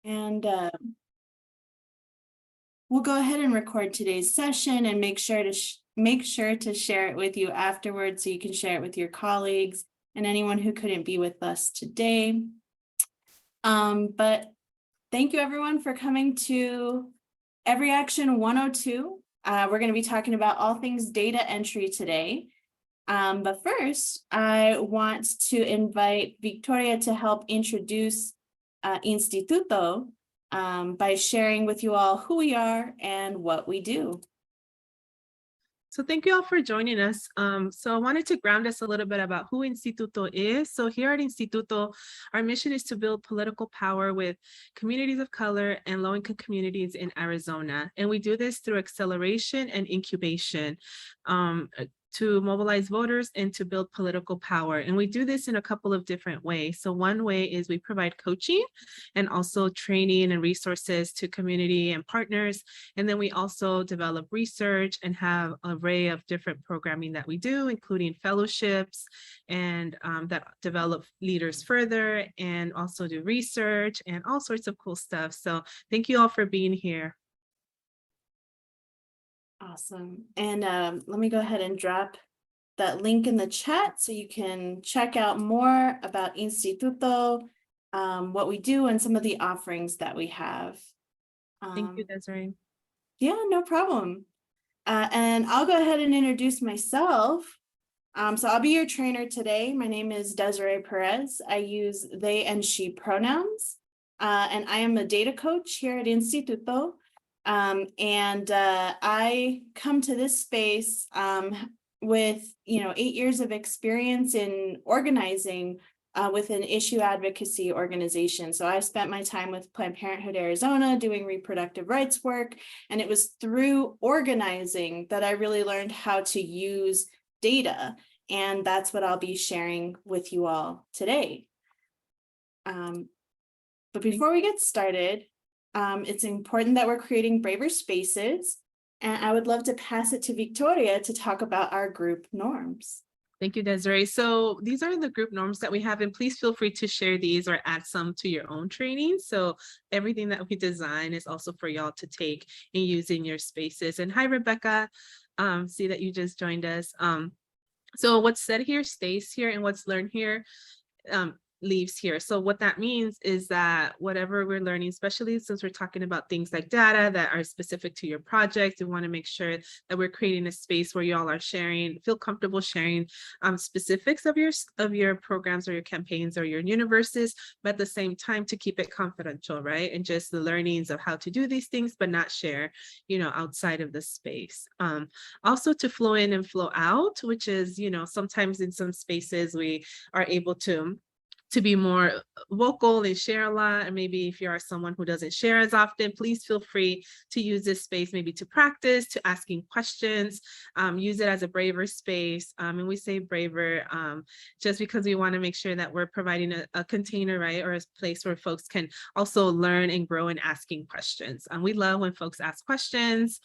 And we'll go ahead and record today's session and make sure to share it with you afterwards so you can share it with your colleagues and anyone who couldn't be with us today. But thank you everyone for coming to EveryAction 102. We're going to be talking about all things data entry today. But first, I want to invite Victoria to help introduce Instituto by sharing with you all who we are and what we do. So thank you all for joining us. So I wanted to ground us a little bit about who Instituto is. So here at Instituto, our mission is to build political power with communities of color and low-income communities in Arizona. And we do this through acceleration and incubation. To mobilize voters and to build political power. And we do this in a couple of different ways. So one way is we provide coaching and also training and resources to community and partners. And then we also develop research and have an array of different programming that we do, including fellowships and that develop leaders further and also do research and all sorts of cool stuff. So thank you all for being here. Awesome. And let me go ahead and drop that link in the chat so you can check out more about Instituto, what we do, and some of the offerings that we have. Thank you, Desiree. Yeah, no problem. And I'll go ahead and introduce myself. So I'll be your trainer today. My name is Desiree Perez. I use they and she pronouns, and I am a data coach here at Instituto. I come to this space with 8 years of experience in organizing with an issue advocacy organization. So I spent my time with Planned Parenthood Arizona doing reproductive rights work, and it was through organizing that I really learned how to use data, and that's what I'll be sharing with you all today. But before we get started, it's important that we're creating braver spaces, and I would love to pass it to Victoria to talk about our group norms. Thank you, Desiree. So these are the group norms that we have, and please feel free to share these or add some to your own training. So everything that we design is also for y'all to take and use in your spaces. And hi, Rebecca. See that you just joined us. So what's said here stays here, and what's learned here leaves here. So what that means is that whatever we're learning, especially since we're talking about things like data that are specific to your project, we want to make sure that we're creating a space where y'all are sharing, feel comfortable sharing specifics of your programs or your campaigns or your universes, but at the same time to keep it confidential, right? And just the learnings of how to do these things, but not share, outside of the space. Also to flow in and flow out, which is, sometimes in some spaces we are able to be more vocal and share a lot. And maybe if you are someone who doesn't share as often, please feel free to use this space maybe to practice, to asking questions, use it as a braver space. And we say braver just because we want to make sure that we're providing a container, right? Or a place where folks can also learn and grow in asking questions. We love when folks ask questions.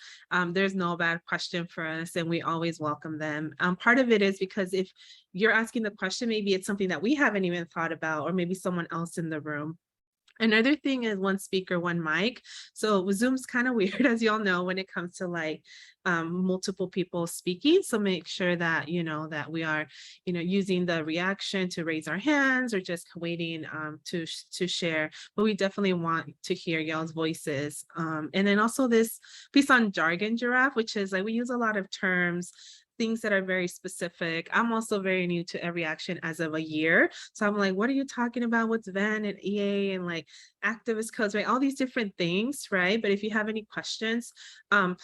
There's no bad question for us, and we always welcome them. Part of it is because if you're asking the question, maybe it's something that we haven't even thought about, or maybe someone else in the room. Another thing is one speaker, one mic. So Zoom's kind of weird, as y'all know, when it comes to multiple people speaking. So make sure that, that we are, using the reaction to raise our hands or just waiting to share. But we definitely want to hear y'all's voices. And then also this piece on jargon giraffe, which is we use a lot of terms, things that are very specific. I'm also very new to EveryAction as of a year. So I'm like, what are you talking about? What's VAN and EA and activist codes, right? All these different things, right? But if you have any questions,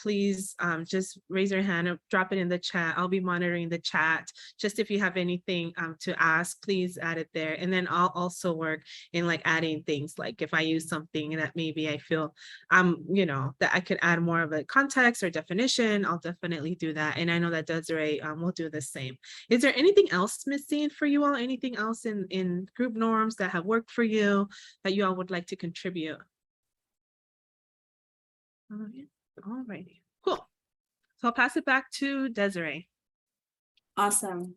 please just raise your hand or drop it in the chat. I'll be monitoring the chat. Just if you have anything to ask, please add it there. And then I'll also work in adding things, if I use something that maybe I feel, that I could add more of a context or definition, I'll definitely do that. And I know that Desiree will do the same. Is there anything else missing for you all? Anything else in group norms that have worked for you that you all would like to contribute? All righty, cool. So I'll pass it back to Desiree. Awesome.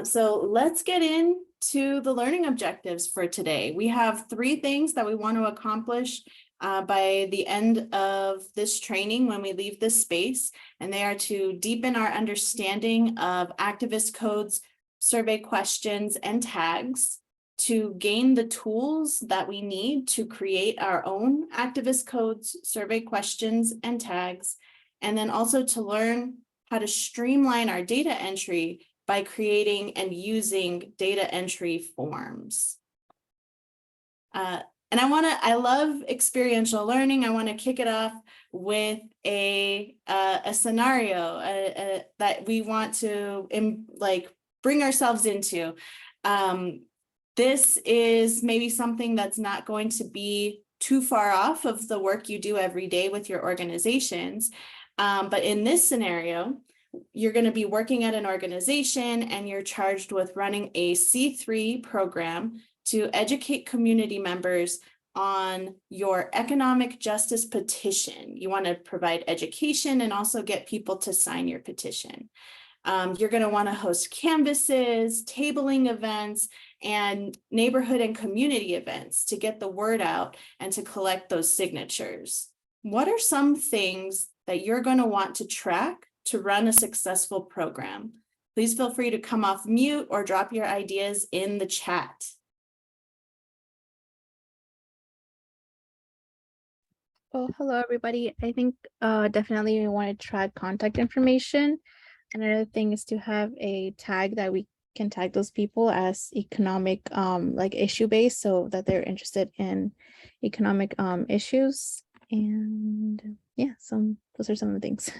So let's get in to the learning objectives for today. We have 3 things that we want to accomplish by the end of this training when we leave this space, and they are to deepen our understanding of activist codes, survey questions, and tags, to gain the tools that we need to create our own activist codes, survey questions, and tags, and then also to learn how to streamline our data entry by creating and using data entry forms. And I love experiential learning. I want to kick it off with a scenario that we want to bring ourselves into. This is maybe something that's not going to be too far off of the work you do every day with your organizations. But in this scenario, you're going to be working at an organization and you're charged with running a C3 program to educate community members on your economic justice petition. You want to provide education and also get people to sign your petition. You're going to want to host canvases, tabling events, and neighborhood and community events to get the word out and to collect those signatures. What are some things that you're going to want to track to run a successful program? Please feel free to come off mute or drop your ideas in the chat. Oh, hello, everybody. I think definitely we want to track contact information. Another thing is to have a tag that we can tag those people as economic, like issue based, so that they're interested in economic issues. And yeah, those are some of the things.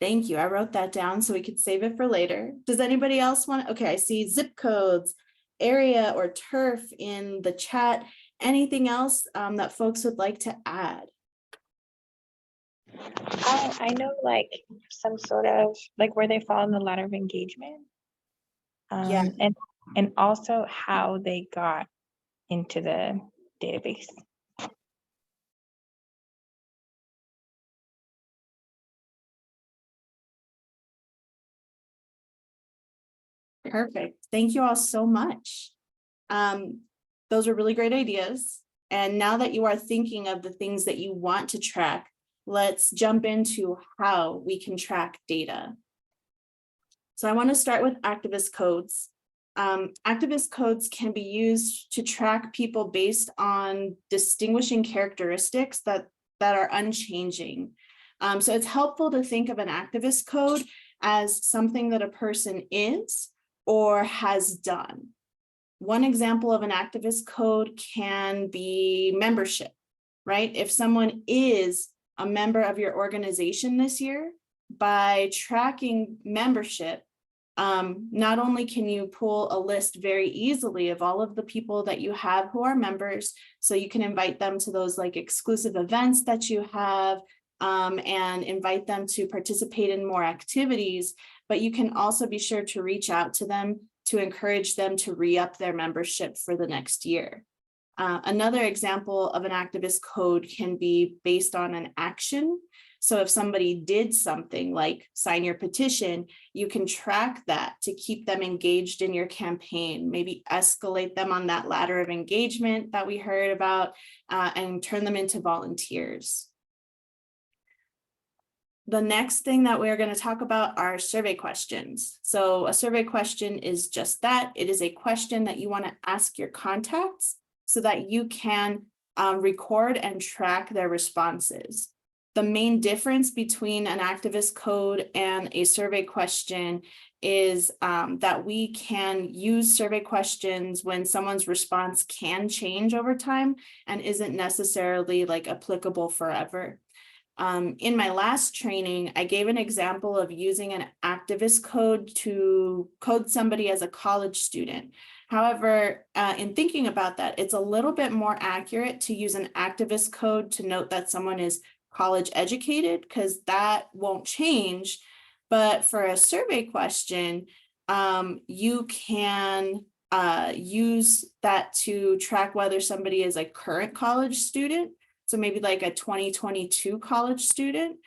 Thank you. I wrote that down so we could save it for later. Does anybody else want? Okay, I see zip codes, area or turf in the chat. Anything else that folks would like to add? I know like some sort of like where they fall in the ladder of engagement. Yeah. And also how they got into the database. Perfect. Thank you all so much. Those are really great ideas. And now that you are thinking of the things that you want to track, let's jump into how we can track data. So I want to start with activist codes. Activist codes can be used to track people based on distinguishing characteristics that are unchanging. So it's helpful to think of an activist code as something that a person is or has done. One example of an activist code can be membership, right? If someone is a member of your organization this year, by tracking membership, not only can you pull a list very easily of all of the people that you have who are members, so you can invite them to those like exclusive events that you have, and invite them to participate in more activities, but you can also be sure to reach out to them to encourage them to re-up their membership for the next year. Another example of an activist code can be based on an action. So if somebody did something like sign your petition, you can track that to keep them engaged in your campaign, maybe escalate them on that ladder of engagement that we heard about, and turn them into volunteers. The next thing that we're going to talk about are survey questions. So a survey question is just that. It is a question that you want to ask your contacts so that you can record and track their responses. The main difference between an activist code and a survey question is that we can use survey questions when someone's response can change over time and isn't necessarily like applicable forever. In my last training, I gave an example of using an activist code to code somebody as a college student. However, in thinking about that, it's a little bit more accurate to use an activist code to note that someone is college educated, because that won't change. But for a survey question, you can use that to track whether somebody is a current college student So maybe like a 2022 college student.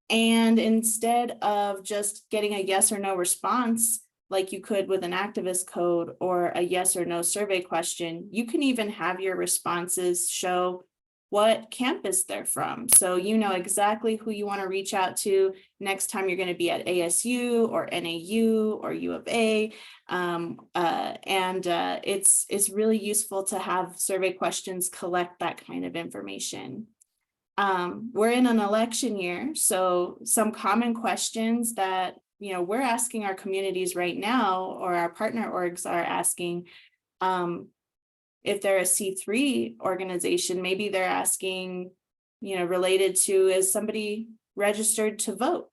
And instead of just getting a yes or no response, like you could with an activist code or a yes or no survey question, you can even have your responses show what campus they're from. So you know exactly who you want to reach out to next time you're going to be at ASU or NAU or U of A. It's really useful to have survey questions collect that kind of information. We're in an election year, so some common questions that we're asking our communities right now, or our partner orgs are asking, if they're a C3 organization, maybe they're asking, related to, is somebody registered to vote?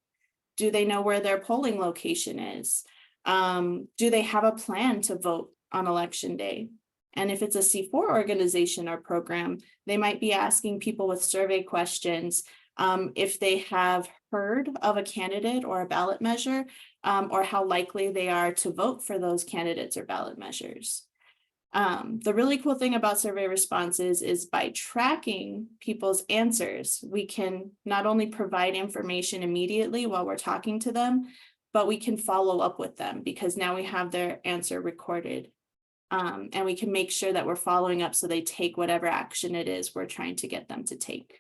Do they know where their polling location is? Do they have a plan to vote on election day? And if it's a C4 organization or program, they might be asking people with survey questions if they have heard of a candidate or a ballot measure, or how likely they are to vote for those candidates or ballot measures. The really cool thing about survey responses is by tracking people's answers, we can not only provide information immediately while we're talking to them, but we can follow up with them because now we have their answer recorded. And we can make sure that we're following up so they take whatever action it is we're trying to get them to take.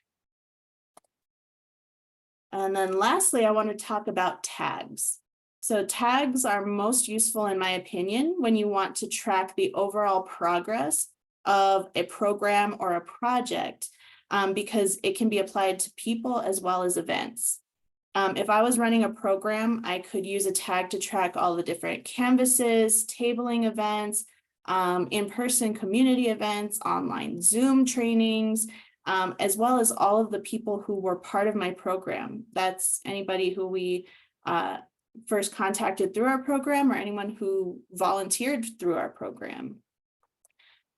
And then lastly, I want to talk about tags. So tags are most useful, in my opinion, when you want to track the overall progress of a program or a project, because it can be applied to people as well as events. If I was running a program, I could use a tag to track all the different canvases, tabling events, in-person community events, online Zoom trainings, as well as all of the people who were part of my program. That's anybody who we first contacted through our program or anyone who volunteered through our program.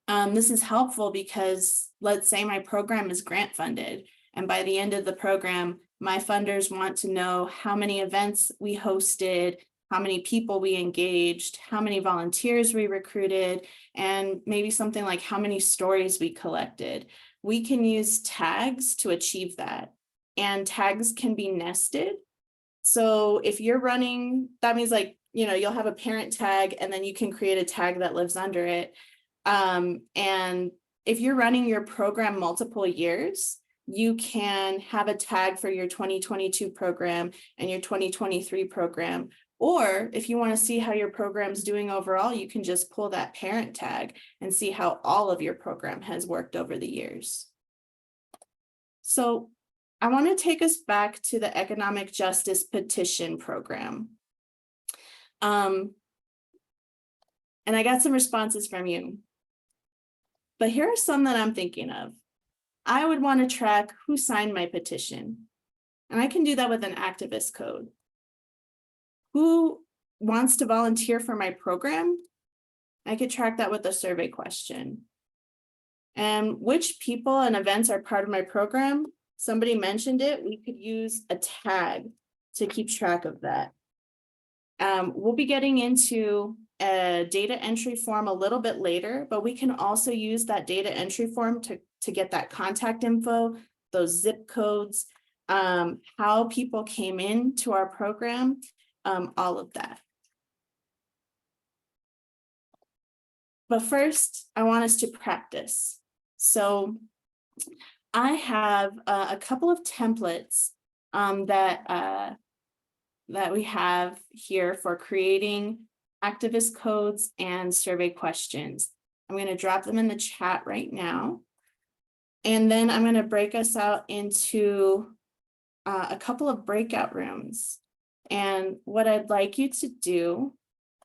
This is helpful because let's say my program is grant funded, and by the end of the program, my funders want to know how many events we hosted, how many people we engaged, how many volunteers we recruited, and maybe something like how many stories we collected. We can use tags to achieve that. And tags can be nested. So if you're running, that means like, you'll have a parent tag and then you can create a tag that lives under it. And if you're running your program multiple years, you can have a tag for your 2022 program and your 2023 program. Or if you want to see how your program's doing overall, you can just pull that parent tag and see how all of your program has worked over the years. So I want to take us back to the economic justice petition program. And I got some responses from you. But here are some that I'm thinking of. I would want to track who signed my petition. And I can do that with an activist code. Who wants to volunteer for my program? I could track that with a survey question. And which people and events are part of my program? Somebody mentioned it. We could use a tag to keep track of that. We'll be getting into a data entry form a little bit later, but we can also use that data entry form to get that contact info, those zip codes, how people came into our program, all of that. But first, I want us to practice. So I have a couple of templates that we have here for creating activist codes and survey questions. I'm going to drop them in the chat right now. And then I'm going to break us out into a couple of breakout rooms. And what I'd like you to do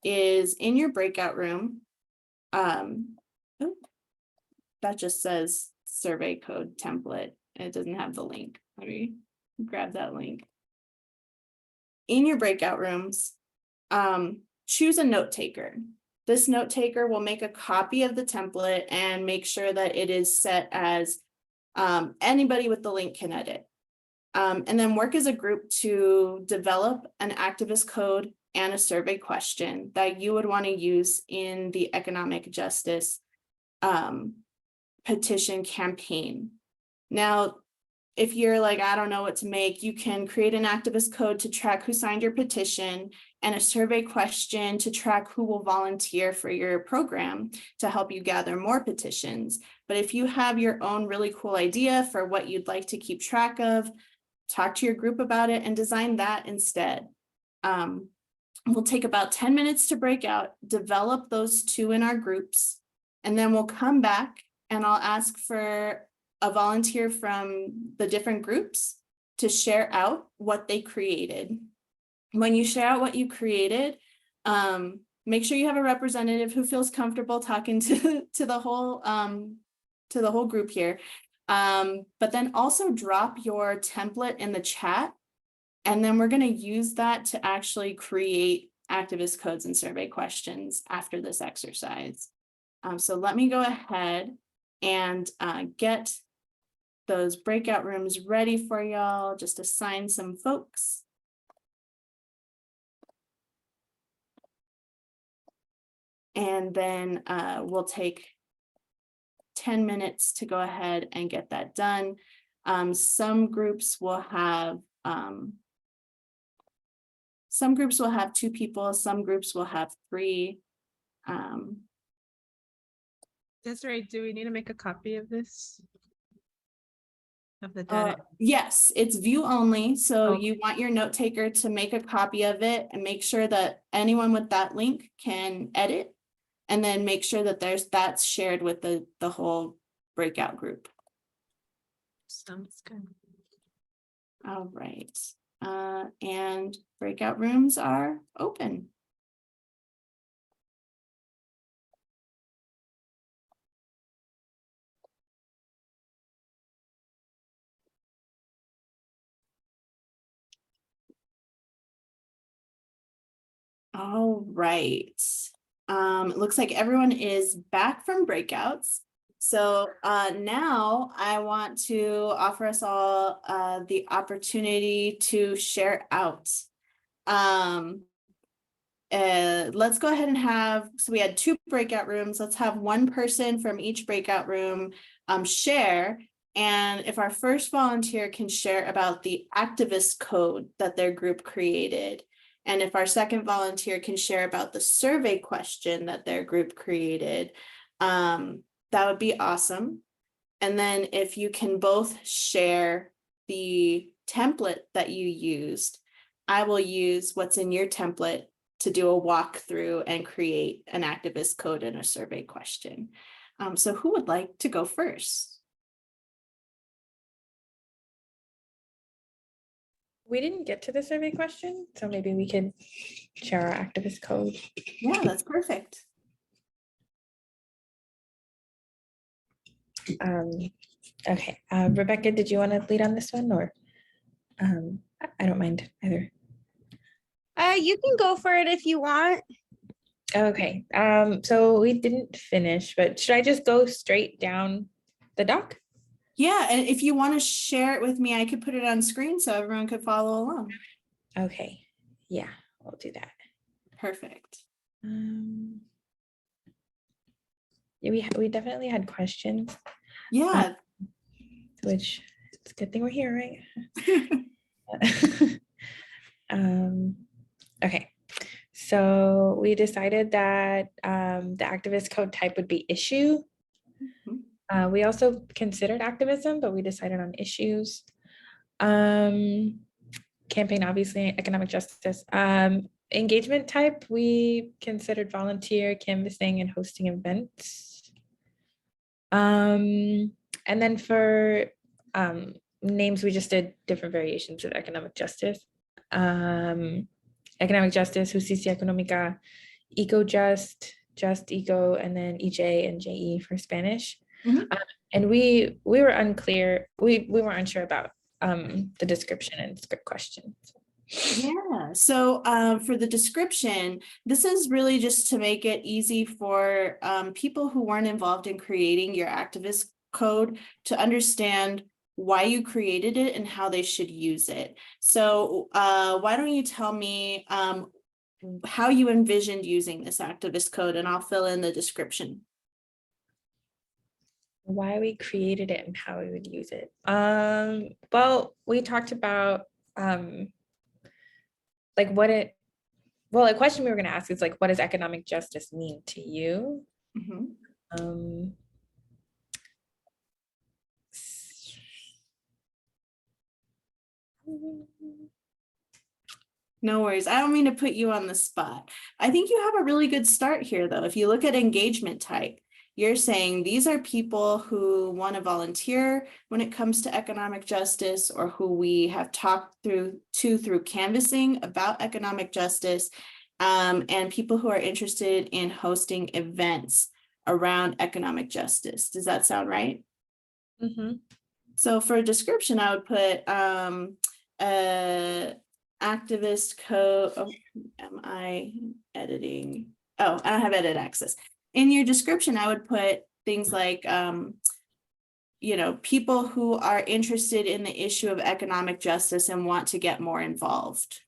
is in your breakout room, that just says survey code template. It doesn't have the link. Let me grab that link. In your breakout rooms, choose a note taker. This note taker will make a copy of the template and make sure that it is set as anybody with the link can edit. And then work as a group to develop an activist code and a survey question that you would want to use in the economic justice petition campaign. Now, if you're like, I don't know what to make, you can create an activist code to track who signed your petition and a survey question to track who will volunteer for your program to help you gather more petitions. But if you have your own really cool idea for what you'd like to keep track of, talk to your group about it and design that instead. We'll take about 10 minutes to break out, develop those two in our groups, and then we'll come back and I'll ask for a volunteer from the different groups to share out what they created. When you share out what you created, make sure you have a representative who feels comfortable talking to the whole group here. But then also drop your template in the chat, and then we're going to use that to actually create activist codes and survey questions after this exercise. So let me go ahead and get those breakout rooms ready for y'all. Just assign some folks. And then we'll take 10 minutes to go ahead and get that done. Some groups will have 2 people, some groups will have 3. Desiree, do we need to make a copy of this? Of the data? Yes, it's view only. So Okay. you want your note taker to make a copy of it and make sure that anyone with that link can edit, and then make sure that that's shared with the whole breakout group. Sounds good. All right. And breakout rooms are open. All right. It looks like everyone is back from breakouts. So now I want to offer us all the opportunity to share out. Let's go ahead and so we had 2 breakout rooms. Let's have one person from each breakout room share. And if our first volunteer can share about the activist code that their group created, and if our second volunteer can share about the survey question that their group created, that would be awesome. And then if you can both share the template that you used, I will use what's in your template to do a walkthrough and create an activist code and a survey question. So who would like to go first? We didn't get to the survey question, so maybe we could share our activist code. Yeah, that's perfect. Okay, Rebecca, did you want to lead on this one, or I don't mind either. You can go for it if you want. Okay, so we didn't finish, but should I just go straight down the doc? Yeah, and if you want to share it with me, I could put it on screen so everyone could follow along. Okay, yeah, we'll do that. Perfect. Yeah, we definitely had questions, Yeah. which it's a good thing we're here, right? Okay, so we decided that the activist code type would be issue. We also considered activism, but we decided on issues. Campaign, obviously, economic justice. Engagement type, we considered volunteer, canvassing, and hosting events. And then for names, we just did different variations of economic justice. Economic justice, justicia económica, eco-just, just eco, and then EJ and JE for Spanish. And we were unclear, we were unsure about the description and script questions. Yeah, so for the description, this is really just to make it easy for people who weren't involved in creating your activist code to understand why you created it and how they should use it. So why don't you tell me how you envisioned using this activist code, and I'll fill in the description. why we created it and how we would use it. Well, we talked about like a question we were going to ask is like, what does economic justice mean to you? Mhm. No worries. I don't mean to put you on the spot. I think you have a really good start here, though. If you look at engagement type, you're saying these are people who want to volunteer when it comes to economic justice, or who we have talked through canvassing about economic justice, and people who are interested in hosting events around economic justice. Does that sound right? Mm-hmm. So for a description, I would put activist code. Oh, am I editing? Oh, I don't have edit access. In your description, I would put things like, people who are interested in the issue of economic justice and want to get more involved.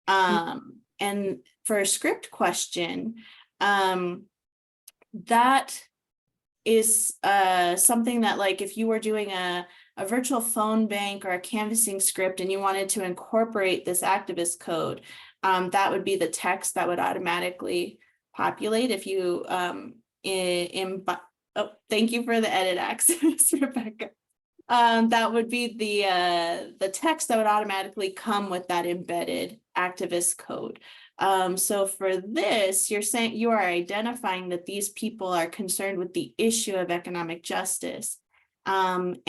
And for a script question, that is something that, like, if you were doing a virtual phone bank or a canvassing script and you wanted to incorporate this activist code, that would be the text that would automatically populate if you thank you for the edit access, Rebecca. That would be the text that would automatically come with that embedded activist code. So for this, you're saying you are identifying that these people are concerned with the issue of economic justice. And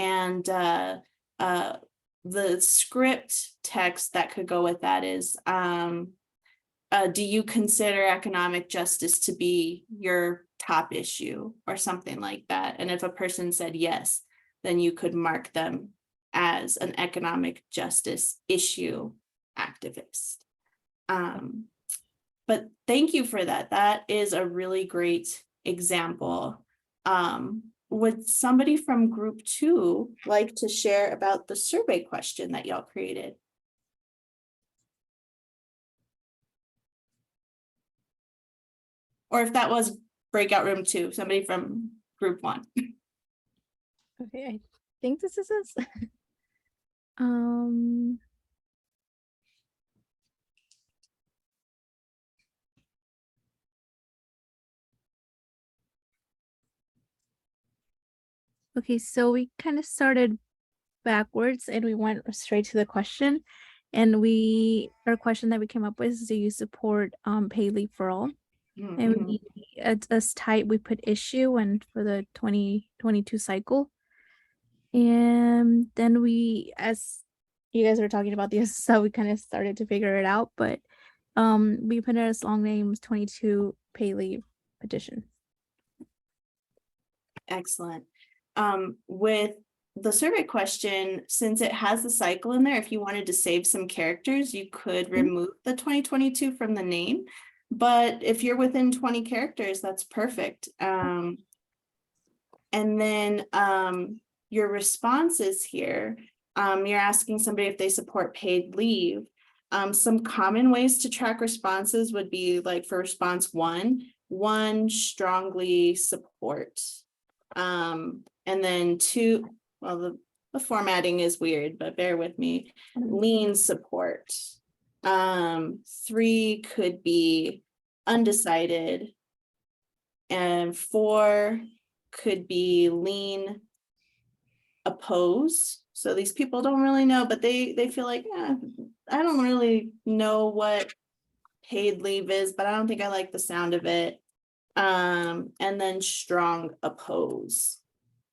the script text that could go with that is, do you consider economic justice to be your top issue, or something like that? And if a person said yes, then you could mark them as an economic justice issue activist. But thank you for that. That is a really great example. Would somebody from group 2 like to share about the survey question that y'all created? Or if that was breakout room 2, somebody from group 1. Okay, I think this is us. Okay, so we kind of started backwards and we went straight to the question. And our question that we came up with is, do you support paid leave for all? And we, as type, we put issue and for the 2022 cycle. And then we, as you guys were talking about this, so we kind of started to figure it out, but we put it as long names 22 pay leave petition. Excellent. With the survey question, since it has the cycle in there, if you wanted to save some characters, you could remove the 2022 from the name. But if you're within 20 characters, that's perfect. And then your responses here, you're asking somebody if they support paid leave. Some common ways to track responses would be, like, for response 1 strongly support. And then 2, well, the formatting is weird, but bear with me. Lean support. 3 could be undecided. And 4 could be lean oppose. So these people don't really know, but they feel like, I don't really know what paid leave is, but I don't think I like the sound of it. And then strong oppose.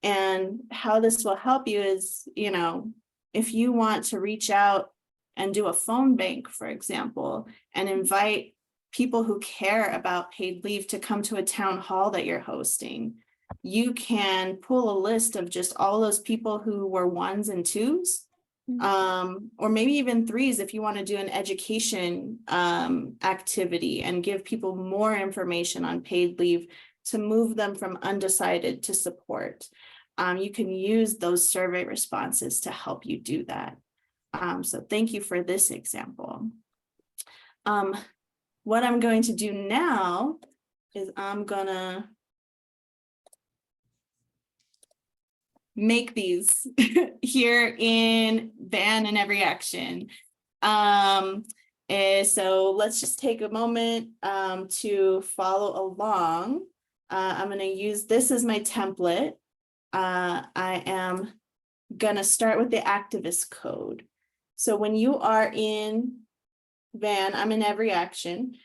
And how this will help you is, if you want to reach out and do a phone bank, for example, and invite people who care about paid leave to come to a town hall that you're hosting, you can pull a list of just all those people who were 1s and 2s, or maybe even 3s if you want to do an education activity and give people more information on paid leave to move them from undecided to support. You can use those survey responses to help you do that. So thank you for this example. What I'm going to do now is I'm gonna make these here in Van and EveryAction. So let's just take a moment to follow along. I'm going to use this as my template. I am going to start with the activist code. So when you are in Van, I'm in EveryAction.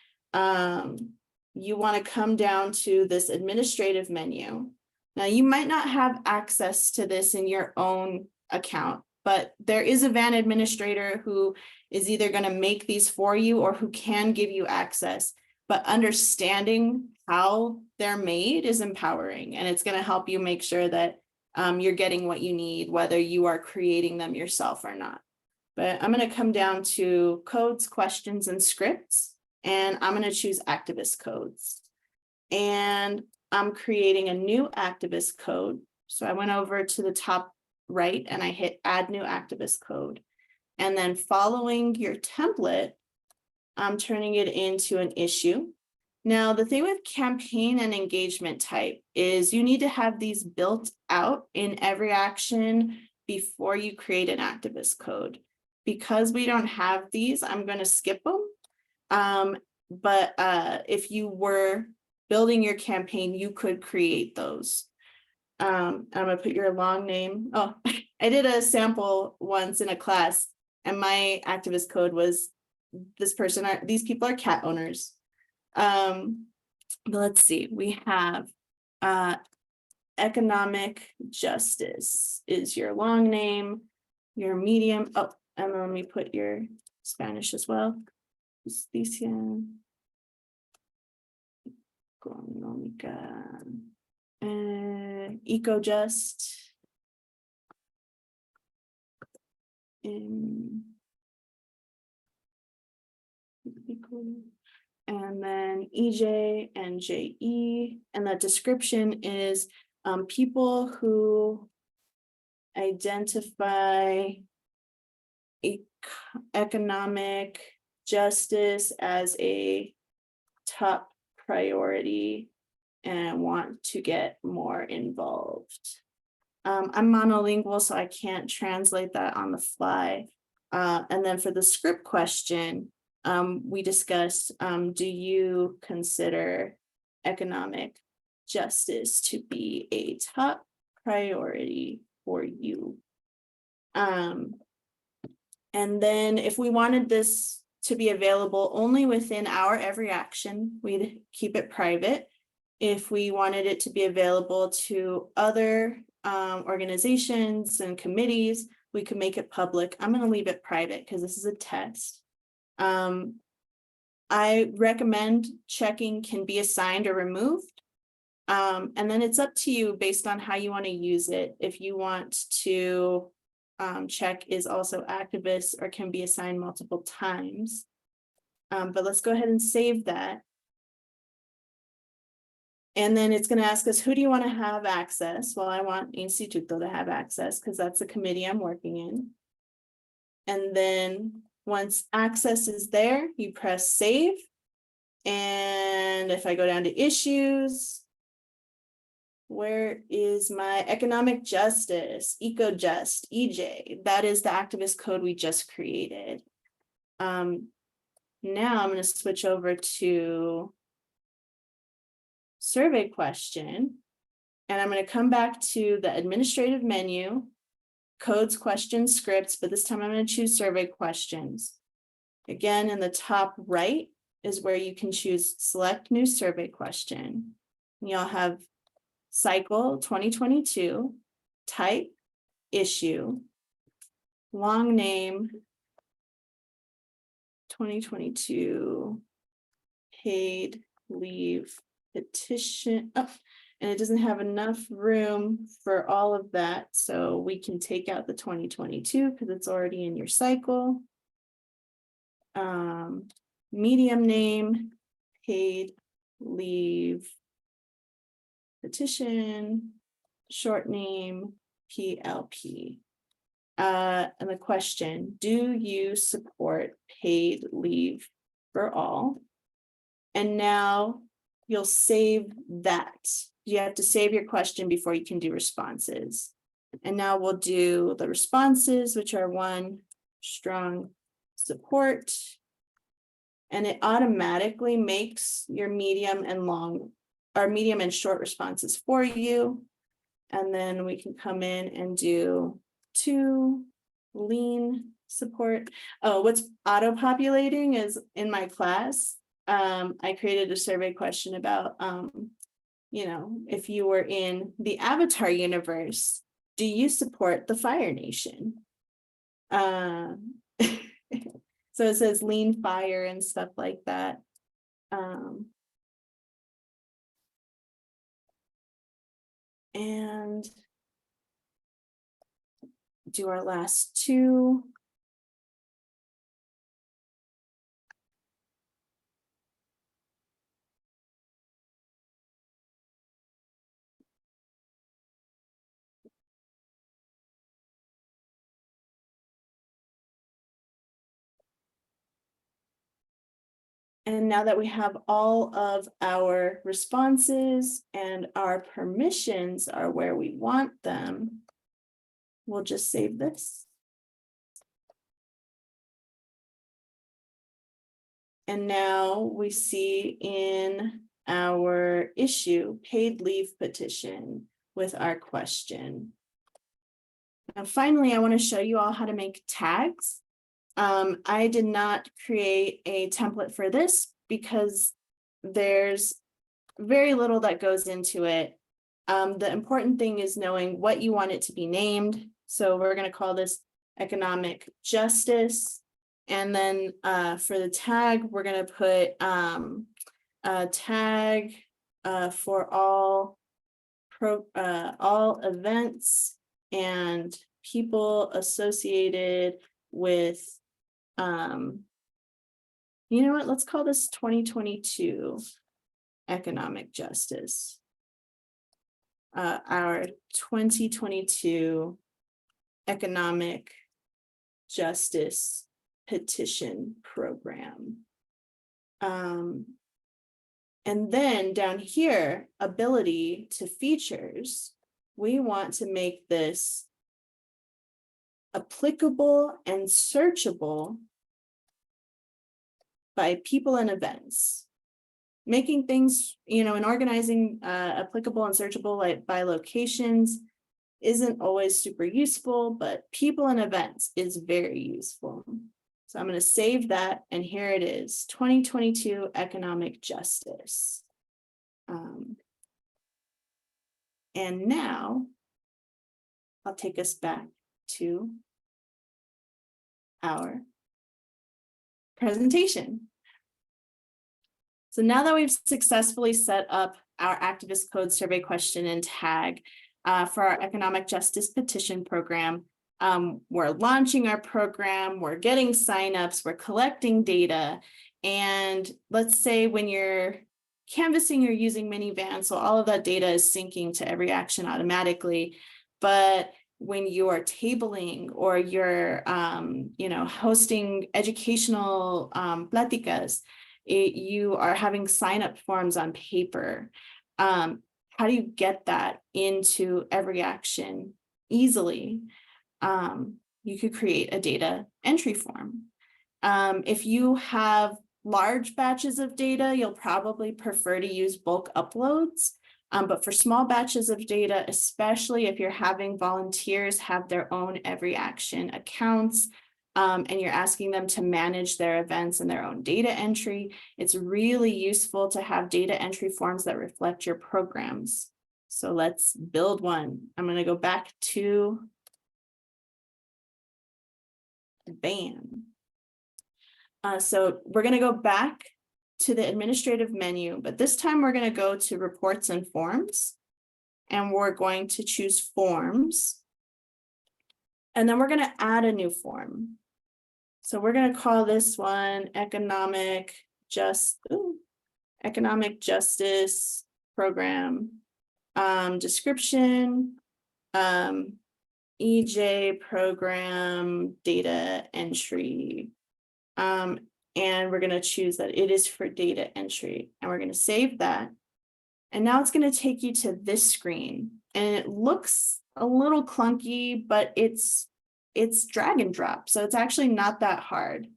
You want to come down to this administrative menu. Now, you might not have access to this in your own account, but there is a Van administrator who is either going to make these for you or who can give you access. But understanding how they're made is empowering, and it's going to help you make sure that you're getting what you need, whether you are creating them yourself or not. But I'm going to come down to codes, questions, and scripts, and I'm going to choose activist codes. And I'm creating a new activist code. So I went over to the top right and I hit add new activist code. And then following your template, I'm turning it into an issue. Now, the thing with campaign and engagement type is you need to have these built out in EveryAction before you create an activist code. Because we don't have these, I'm going to skip them. But if you were building your campaign, you could create those. I'm going to put your long name. Oh, I did a sample once in a class, and my activist code was this person. These people are cat owners. But let's see. We have economic justice is your long name, your medium. Oh, and then let me put your Spanish as well. Justicia económica. Eco-just. And then EJ and JE, and the description is people who identify economic justice as a top priority and want to get more involved. I'm monolingual, so I can't translate that on the fly. And then for the script question, we discussed, do you consider economic justice to be a top priority for you? And then if we wanted this to be available only within our EveryAction, we'd keep it private. If we wanted it to be available to other organizations and committees, we could make it public. I'm going to leave it private because this is a test. I recommend checking can be assigned or removed. And then it's up to you based on how you want to use it. If you want to check is also activist or can be assigned multiple times. But let's go ahead and save that. And then it's going to ask us, who do you want to have access? Well, I want Instituto to have access because that's the committee I'm working in. And then once access is there, you press save. And if I go down to issues, where is my economic justice, eco-just, EJ? That is the activist code we just created. Now I'm going to switch over to survey question, and I'm going to come back to the administrative menu, codes, questions, scripts, but this time I'm going to choose survey questions. Again, in the top right is where you can choose select new survey question. You'll have cycle 2022, type, issue, long name, 2022, paid leave, petition. Oh, and it doesn't have enough room for all of that. So we can take out the 2022 because it's already in your cycle. Medium name, paid leave, petition, short name, PLP. And the question, do you support paid leave for all? And now you'll save that. You have to save your question before you can do responses. And now we'll do the responses, which are 1, strong support. And it automatically makes your medium and short responses for you. And then we can come in and do 2, lean support. Oh, what's auto-populating is in my class. I created a survey question about, if you were in the Avatar universe, do you support the Fire Nation? So it says lean fire and stuff like that. And do our last 2. And now that we have all of our responses and our permissions are where we want them, we'll just save this. And now we see in our issue, paid leave petition with our question. Now, finally, I want to show you all how to make tags. I did not create a template for this because there's very little that goes into it. The important thing is knowing what you want it to be named. So we're going to call this economic justice. And then for the tag, we're going to put a tag for all events and people associated with you know what, let's call this 2022 economic justice. Our 2022 economic justice petition program. And then down here, ability to features, we want to make this applicable and searchable by people and events. Making things, and organizing applicable and searchable by locations isn't always super useful, but people and events is very useful. So I'm going to save that, and here it is, 2022 economic justice. And now I'll take us back to our presentation. So now that we've successfully set up our activist code survey question and tag for our economic justice petition program, we're launching our program, we're getting signups, we're collecting data. And let's say when you're canvassing, you're using Minivan, so all of that data is syncing to EveryAction automatically. But when you are tabling or you're hosting educational pláticas, you are having sign-up forms on paper. How do you get that into EveryAction easily? You could create a data entry form. If you have large batches of data, you'll probably prefer to use bulk uploads. But for small batches of data, especially if you're having volunteers have their own EveryAction accounts, and you're asking them to manage their events and their own data entry, it's really useful to have data entry forms that reflect your programs. So let's build one. I'm going to go back to BAM. So we're going to go back to the administrative menu, but this time we're going to go to reports and forms, and we're going to choose forms. And then we're going to add a new form. So we're going to call this one economic justice program. Description, EJ program data entry. And we're going to choose that it is for data entry, and we're going to save that. And now it's going to take you to this screen, and it looks a little clunky, but it's drag and drop. So it's actually not that hard.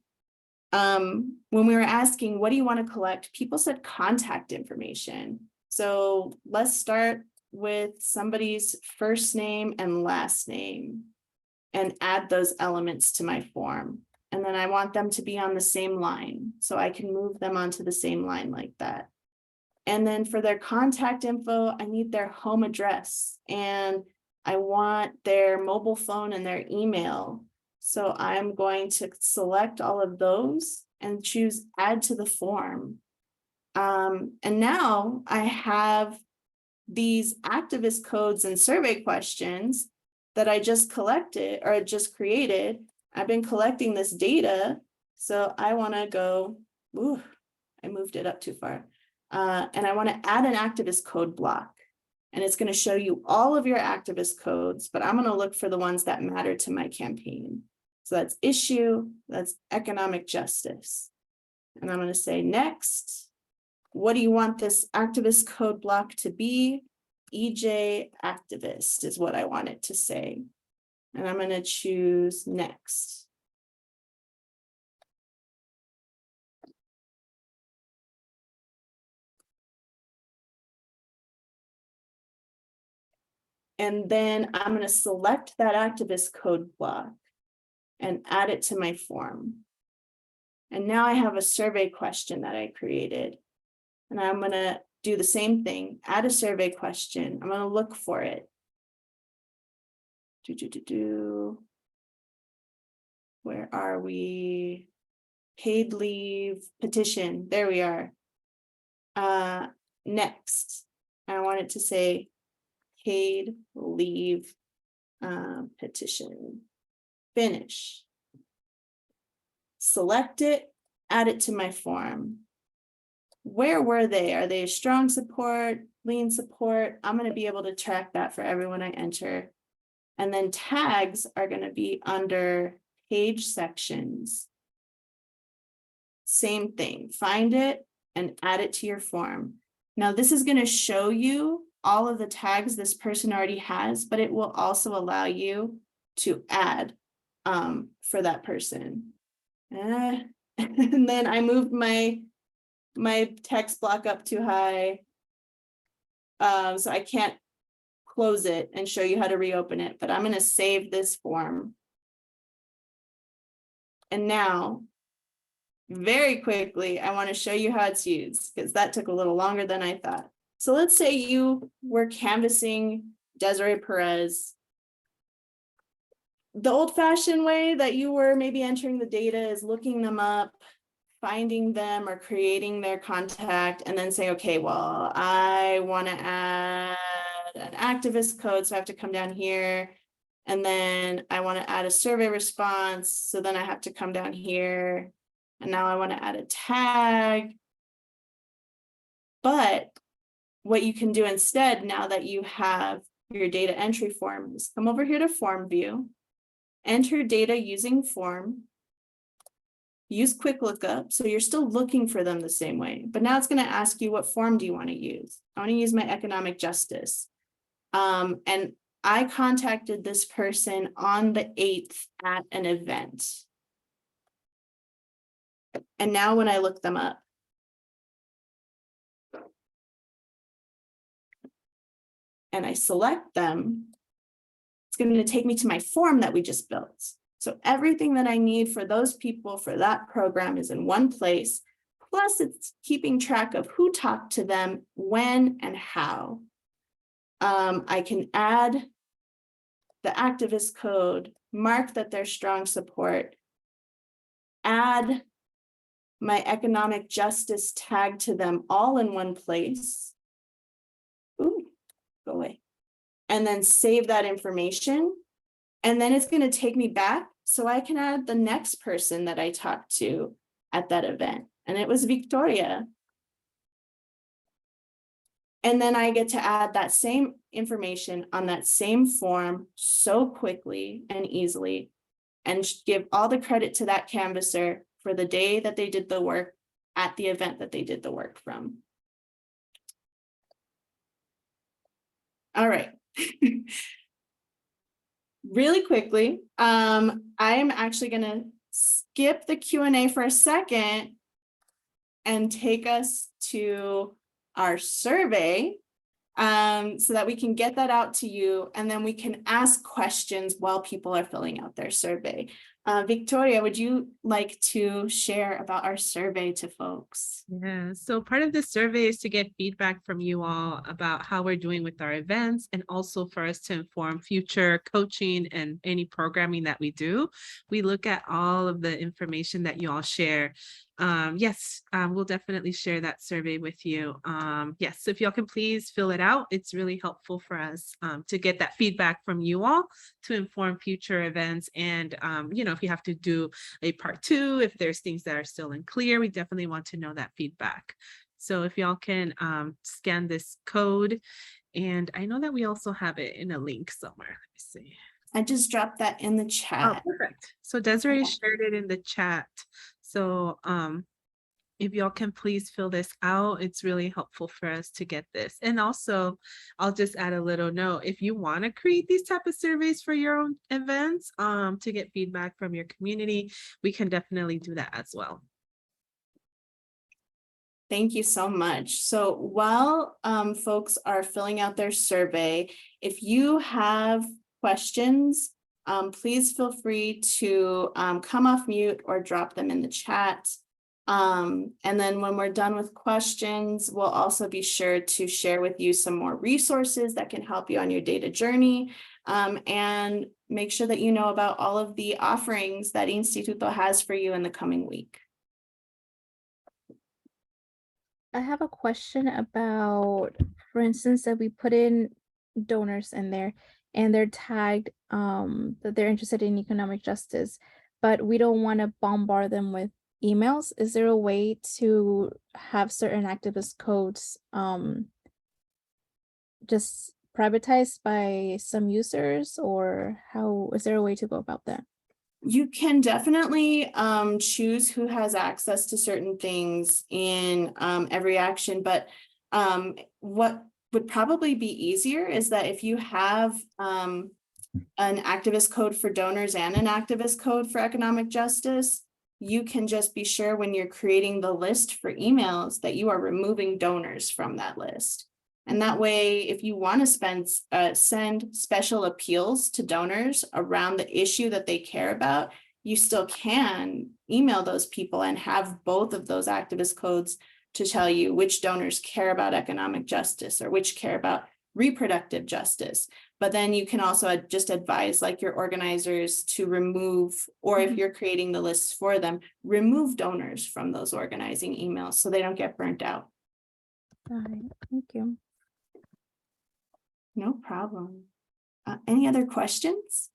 When we were asking, what do you want to collect? People said contact information. So let's start with somebody's first name and last name and add those elements to my form. And then I want them to be on the same line. So I can move them onto the same line like that. And then for their contact info, I need their home address and I want their mobile phone and their email. So I'm going to select all of those and choose add to the form. And now I have these activist codes and survey questions that I just collected or just created. I've been collecting this data. So I want to go, ooh, I moved it up too far. And I want to add an activist code block. And it's going to show you all of your activist codes, but I'm going to look for the ones that matter to my campaign. So that's issue, that's economic justice. And I'm going to say next. What do you want this activist code block to be? EJ activist is what I want it to say. And I'm going to choose next. And then I'm going to select that activist code block and add it to my form. And now I have a survey question that I created. And I'm going to do the same thing, add a survey question. I'm going to look for it. Where are we? Paid leave petition. There we are. Next, I want it to say paid leave petition. Finish. Select it, add it to my form. Where were they? Are they strong support, lean support? I'm going to be able to track that for everyone I enter. And then tags are going to be under page sections. Same thing, find it and add it to your form. Now this is going to show you all of the tags this person already has, but it will also allow you to add for that person. And then I moved my text block up too high. So I can't close it and show you how to reopen it, but I'm going to save this form. And now, very quickly, I want to show you how it's used because that took a little longer than I thought. So let's say you were canvassing Desiree Perez. The old-fashioned way that you were maybe entering the data is looking them up, finding them or creating their contact, and then say, okay, well, I want to add an activist code, so I have to come down here. And then I want to add a survey response, so then I have to come down here. And now I want to add a tag. But what you can do instead, now that you have your data entry form, is come over here to form view, enter data using form, use quick lookup. So you're still looking for them the same way, but now it's going to ask you what form do you want to use? I want to use my economic justice. And I contacted this person on the 8th at an event. And now when I look them up, and I select them, it's going to take me to my form that we just built. So everything that I need for those people for that program is in one place. Plus it's keeping track of who talked to them, when, and how. I can add the activist code, mark that they're strong support, add my economic justice tag to them all in one place. Ooh, go away. And then save that information. And then it's going to take me back so I can add the next person that I talked to at that event. And it was Victoria. And then I get to add that same information on that same form so quickly and easily and give all the credit to that canvasser for the day that they did the work at the event that they did the work from. All right. really quickly, I'm actually gonna skip the Q&A for a second and take us to our survey, so that we can get that out to you, and then we can ask questions while people are filling out their survey. Victoria, would you like to share about our survey to folks? Yeah, so part of the survey is to get feedback from you all about how we're doing with our events, and also for us to inform future coaching and any programming that we do. We look at all of the information that you all share. Yes, we'll definitely share that survey with you. Yes, so if y'all can please fill it out, it's really helpful for us to get that feedback from you all to inform future events. And, you know, if you have to do a part 2, if there's things that are still unclear, we definitely want to know that feedback. So if y'all can scan this code, and I know that we also have it in a link somewhere. Let me see. I just dropped that in the chat. Oh, perfect. So Desiree Okay. shared it in the chat. So if y'all can please fill this out, it's really helpful for us to get this. And also, I'll just add a little note. If you want to create these type of surveys for your own events, to get feedback from your community, we can definitely do that as well. Thank you so much. So while folks are filling out their survey, if you have questions, please feel free to come off mute or drop them in the chat. And then when we're done with questions, we'll also be sure to share with you some more resources that can help you on your data journey, and make sure that you know about all of the offerings that Instituto has for you in the coming week. I have a question about, for instance, that we put in donors in there and they're tagged that they're interested in economic justice, but we don't want to bombard them with emails. Is there a way to have certain activist codes just privatized by some users, or how is there a way to go about that? You can definitely choose who has access to certain things in EveryAction, but what would probably be easier is that if you have an activist code for donors and an activist code for economic justice, you can just be sure when you're creating the list for emails that you are removing donors from that list. And that way, if you want to send special appeals to donors around the issue that they care about, you still can email those people and have both of those activist codes to tell you which donors care about economic justice or which care about reproductive justice. But then you can also just advise like your organizers to remove, or if you're creating the lists for them, remove donors from those organizing emails so they don't get burnt out. All right, thank you. No problem. Any other questions?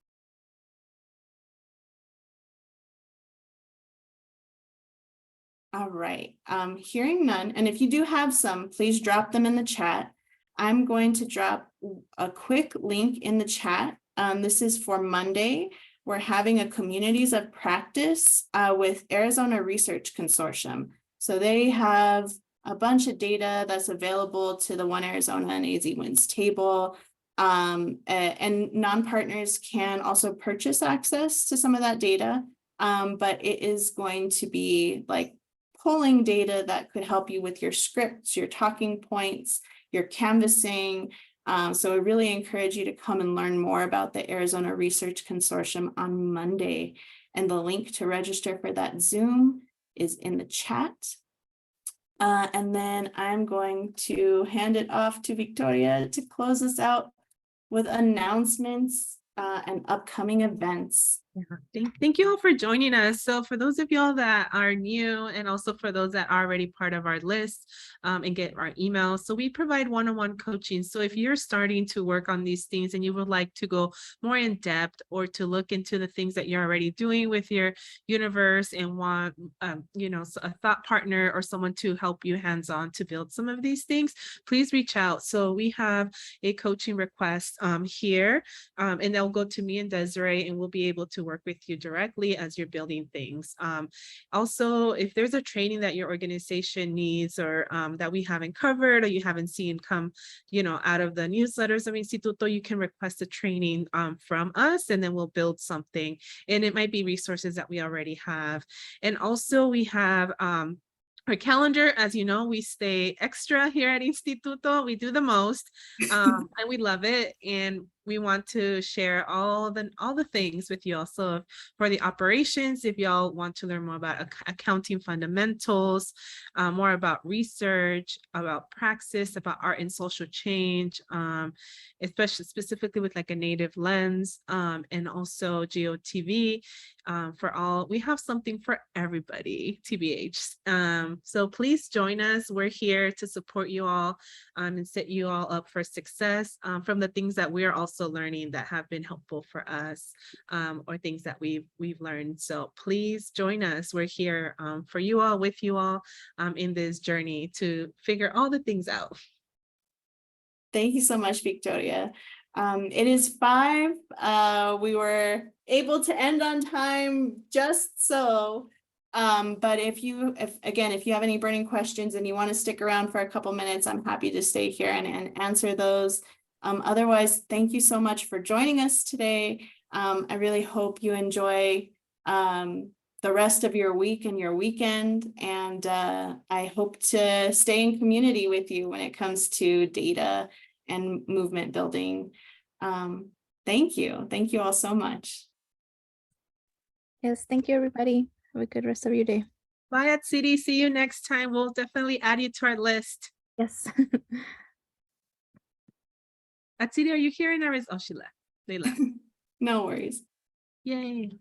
All right, hearing none, and if you do have some, please drop them in the chat. I'm going to drop a quick link in the chat. This is for Monday. We're having a communities of practice with Arizona Research Consortium. So they have a bunch of data that's available to the One Arizona and AZ Wins table. And non-partners can also purchase access to some of that data. But it is going to be like polling data that could help you with your scripts, your talking points, your canvassing. So I really encourage you to come and learn more about the Arizona Research Consortium on Monday. And the link to register for that Zoom is in the chat. And then I'm going to hand it off to Victoria to close us out with announcements and upcoming events. Yeah. Thank you all for joining us. So for those of y'all that are new, and also for those that are already part of our list and get our emails, so we provide one-on-one coaching. So if you're starting to work on these things and you would like to go more in depth or to look into the things that you're already doing with your universe and want you know, a thought partner or someone to help you hands-on to build some of these things, please reach out. So we have a coaching request here, and they'll go to me and Desiree, and we'll be able to work with you directly as you're building things. Also, if there's a training that your organization needs or that we haven't covered or you haven't seen come, out of the newsletters of Instituto, you can request a training from us, and then we'll build something. And it might be resources that we already have. And also we have our calendar. As you know, we stay extra here at Instituto. We do the most, and we love it. And we want to share all the things with you also for the operations. If y'all want to learn more about accounting fundamentals, more about research, about praxis, about art and social change, especially specifically with like a native lens, and also GOTV. We have something for everybody, TBH. So please join us. We're here to support you all and set you all up for success from the things that we're also learning that have been helpful for us, or things that we've learned. So please join us. We're here for you all, with you all in this journey to figure all the things out. Thank you so much, Victoria. It is 5. We were able to end on time just so. But if you have any burning questions and you want to stick around for a couple minutes, I'm happy to stay here and answer those. Otherwise, thank you so much for joining us today. I really hope you enjoy the rest of your week and your weekend. And I hope to stay in community with you when it comes to data and movement building. Thank you. Thank you all so much. Yes, thank you, everybody. Have a good rest of your day. Bye at City. See you next time. We'll definitely add you to our list. Yes. At City, are you hearing her? Oh, she left. They left. No worries. Yay.